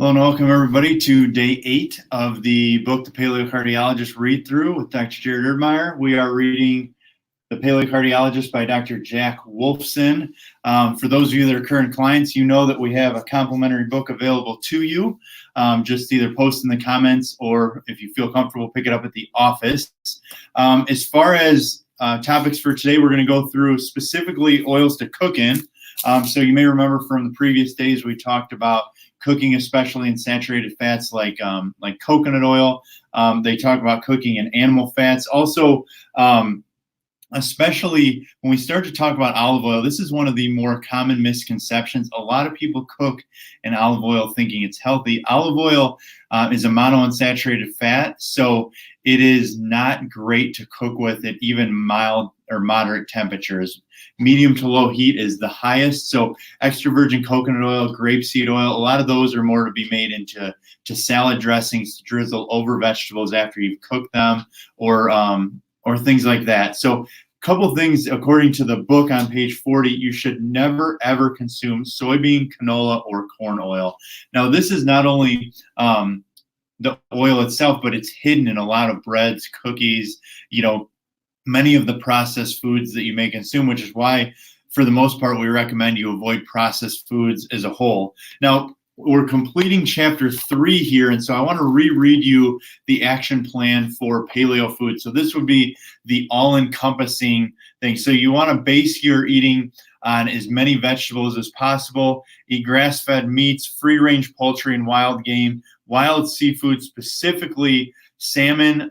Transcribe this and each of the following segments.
Hello and welcome everybody to day 8 of the book, The Paleocardiologist Read Through with Dr. Jared Erdmeyer. We are reading The Paleocardiologist by Dr. Jack Wolfson. For those of you that are current clients, you know that we have a complimentary book available to you. Just either post in the comments or if you feel comfortable, pick it up at the office. As far as topics for today, we're going to go through specifically oils to cook in. So you may remember from the previous days we talked about cooking, especially in saturated fats like coconut oil. They talk about cooking in animal fats. Also, especially when we start to talk about olive oil, this is one of the more common misconceptions. A lot of people cook in olive oil thinking it's healthy. Olive oil is a monounsaturated fat, so it is not great to cook with at even mild or moderate temperatures. Medium to low heat is the highest. So extra virgin coconut oil, grapeseed oil, a lot of those are more to be made into salad dressings to drizzle over vegetables after you've cooked them, or things like that. So a couple things, according to the book on page 40, you should never, ever consume soybean, canola, or corn oil. Now, this is not only the oil itself, but it's hidden in a lot of breads, cookies, many of the processed foods that you may consume, which is why, for the most part, we recommend you avoid processed foods as a whole. Now, we're completing chapter 3 here, and so I want to reread you the action plan for paleo food. So this would be the all-encompassing thing. So you want to base your eating on as many vegetables as possible, eat grass-fed meats, free-range poultry and wild game, wild seafood, specifically salmon,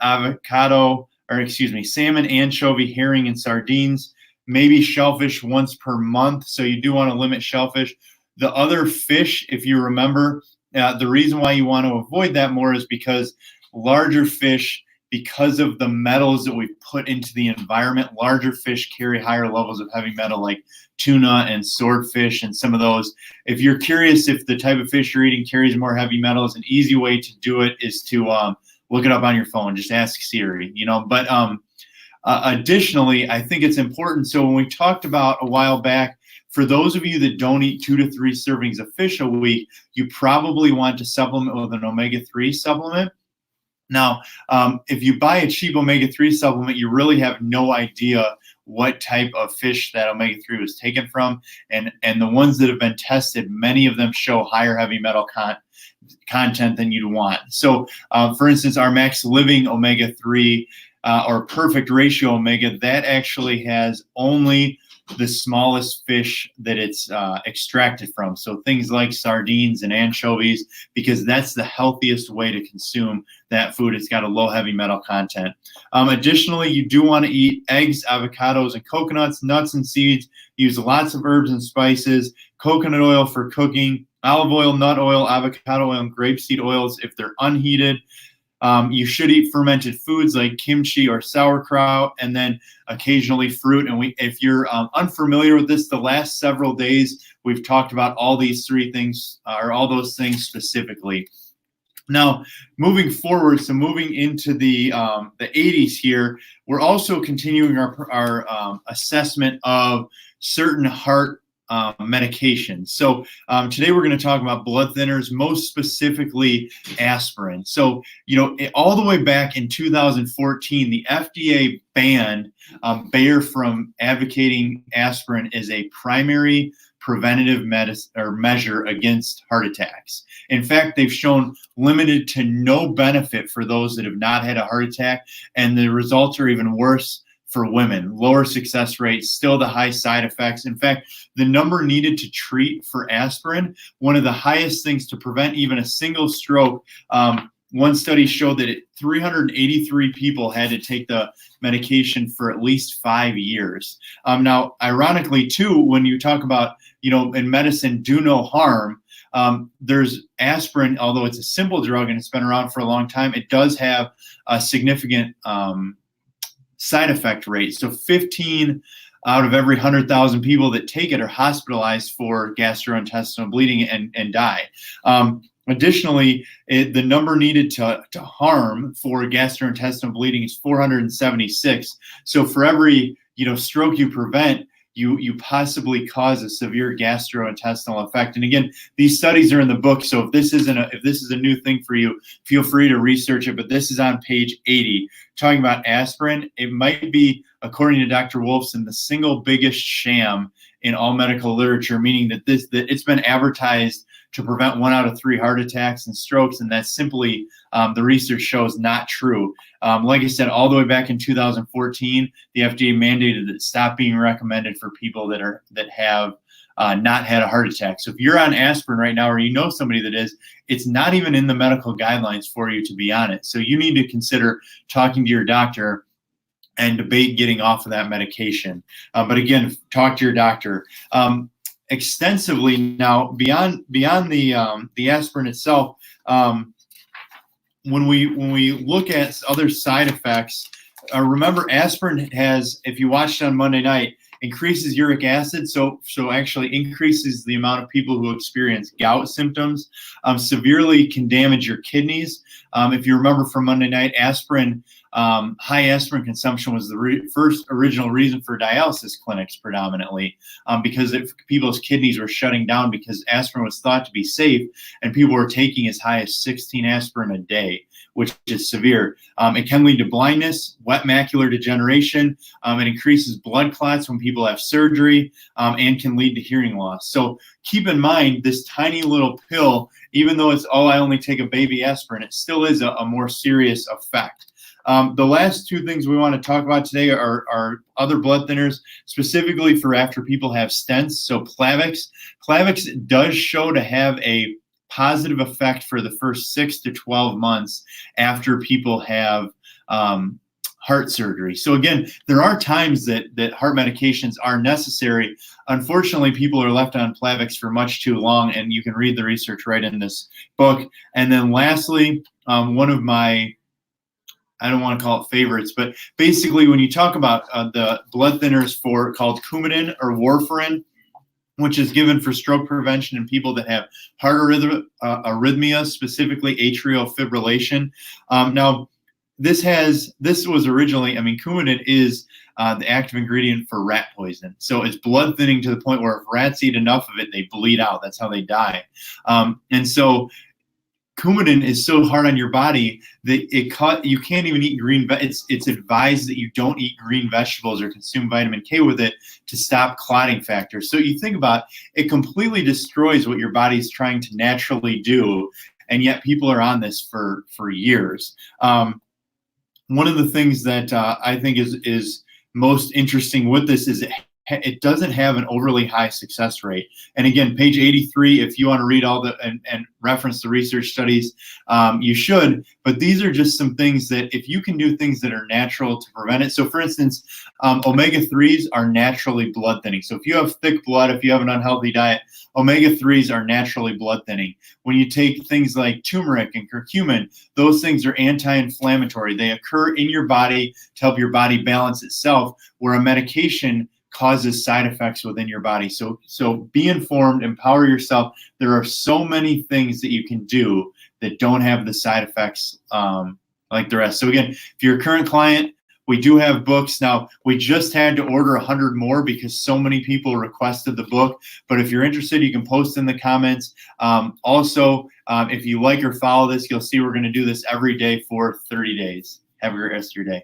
salmon, anchovy, herring, and sardines, maybe shellfish once per month. So you do want to limit shellfish. The other fish, if you remember, the reason why you want to avoid that more is because larger fish, because of the metals that we put into the environment, larger fish carry higher levels of heavy metal like tuna and swordfish and some of those. If you're curious if the type of fish you're eating carries more heavy metals, an easy way to do it is to look it up on your phone. Just ask Siri, But additionally, I think it's important. So when we talked about a while back, for those of you that don't eat 2 to 3 servings of fish a week, you probably want to supplement with an omega-3 supplement. Now, if you buy a cheap omega-3 supplement, you really have no idea what type of fish that omega-3 was taken from. And the ones that have been tested, many of them show higher heavy metal content than you'd want. So, for instance, our Max Living omega-3 or perfect ratio omega, that actually has only the smallest fish that it's extracted from. So things like sardines and anchovies, because that's the healthiest way to consume that food. It's got a low heavy metal content. Additionally, you do want to eat eggs, avocados, and coconuts, nuts and seeds. Use lots of herbs and spices, coconut oil for cooking, olive oil, nut oil, avocado oil, and grapeseed oils if they're unheated. You should eat fermented foods like kimchi or sauerkraut, and then occasionally fruit. And if you're unfamiliar with this, the last several days we've talked about all these 3 things, or all those things specifically. Now, moving forward, so moving into the 80s here, we're also continuing our assessment of certain heart medications. So today we're going to talk about blood thinners, most specifically aspirin. So, all the way back in 2014, the FDA banned Bayer from advocating aspirin as a primary preventative measure against heart attacks. In fact, they've shown limited to no benefit for those that have not had a heart attack, and the results are even worse for women. Lower success rates, still the high side effects. In fact, the number needed to treat for aspirin, one of the highest things to prevent even a single stroke. One study showed that 383 people had to take the medication for at least 5 years. Now, ironically, too, when you talk about, in medicine, do no harm, there's aspirin, although it's a simple drug and it's been around for a long time, it does have a significant side effect rate. So 15 out of every 100,000 people that take it are hospitalized for gastrointestinal bleeding and die. Additionally, the number needed to harm for gastrointestinal bleeding is 476. So for every stroke you prevent, you possibly cause a severe gastrointestinal effect. And again, these studies are in the book, so if this is a new thing for you, feel free to research it. But this is on page 80, talking about aspirin. It might be, according to Dr. Wolfson, the single biggest sham in all medical literature, meaning that it's been advertised to prevent 1 out of 3 heart attacks and strokes, and that's simply, the research shows, not true. Like I said, all the way back in 2014, the FDA mandated that it stop being recommended for people that have not had a heart attack. So if you're on aspirin right now, or you know somebody that is, it's not even in the medical guidelines for you to be on it. So you need to consider talking to your doctor and debate getting off of that medication. But again, talk to your doctor. Extensively now, beyond the aspirin itself, when we look at other side effects, remember aspirin has, if you watched on Monday night, increases uric acid, so actually increases the amount of people who experience gout symptoms, severely can damage your kidneys. If you remember from Monday night, aspirin, high aspirin consumption was the first original reason for dialysis clinics predominantly, because people's kidneys were shutting down because aspirin was thought to be safe, and people were taking as high as 16 aspirin a day, which is severe. It can lead to blindness, wet macular degeneration. It increases blood clots when people have surgery, and can lead to hearing loss. So keep in mind, this tiny little pill, even though it's, I only take a baby aspirin, it still is a more serious effect. The last two things we want to talk about today are other blood thinners, specifically for after people have stents. So Plavix. Plavix does show to have a positive effect for the first 6 to 12 months after people have heart surgery. So again, there are times that heart medications are necessary. Unfortunately, people are left on Plavix for much too long, and you can read the research right in this book. And then lastly, one of my, I don't want to call it favorites, but basically when you talk about the blood thinners called Coumadin or warfarin, which is given for stroke prevention in people that have heart arrhythmia, specifically atrial fibrillation. Now, this was originally, Coumadin is the active ingredient for rat poison. So it's blood thinning to the point where if rats eat enough of it, they bleed out. That's how they die. And so Coumadin is so hard on your body that you can't even eat green. It's advised that you don't eat green vegetables or consume vitamin K with it to stop clotting factors. So you think about it, completely destroys what your body is trying to naturally do, and yet people are on this for years. One of the things that I think is most interesting with this is it doesn't have an overly high success rate. And again, page 83, if you want to read all and reference the research studies, you should. But these are just some things that if you can do things that are natural to prevent it. So for instance, omega-3s are naturally blood thinning. So if you have thick blood, if you have an unhealthy diet, omega-3s are naturally blood thinning. When you take things like turmeric and curcumin, those things are anti-inflammatory. They occur in your body to help your body balance itself, where a medication causes side effects within your body. So be informed, empower yourself. There are so many things that you can do that don't have the side effects like the rest. So again, if you're a current client, we do have books. Now, we just had to order 100 more because so many people requested the book. But if you're interested, you can post in the comments. Also, if you like or follow this, you'll see we're going to do this every day for 30 days. Have a great rest of your day.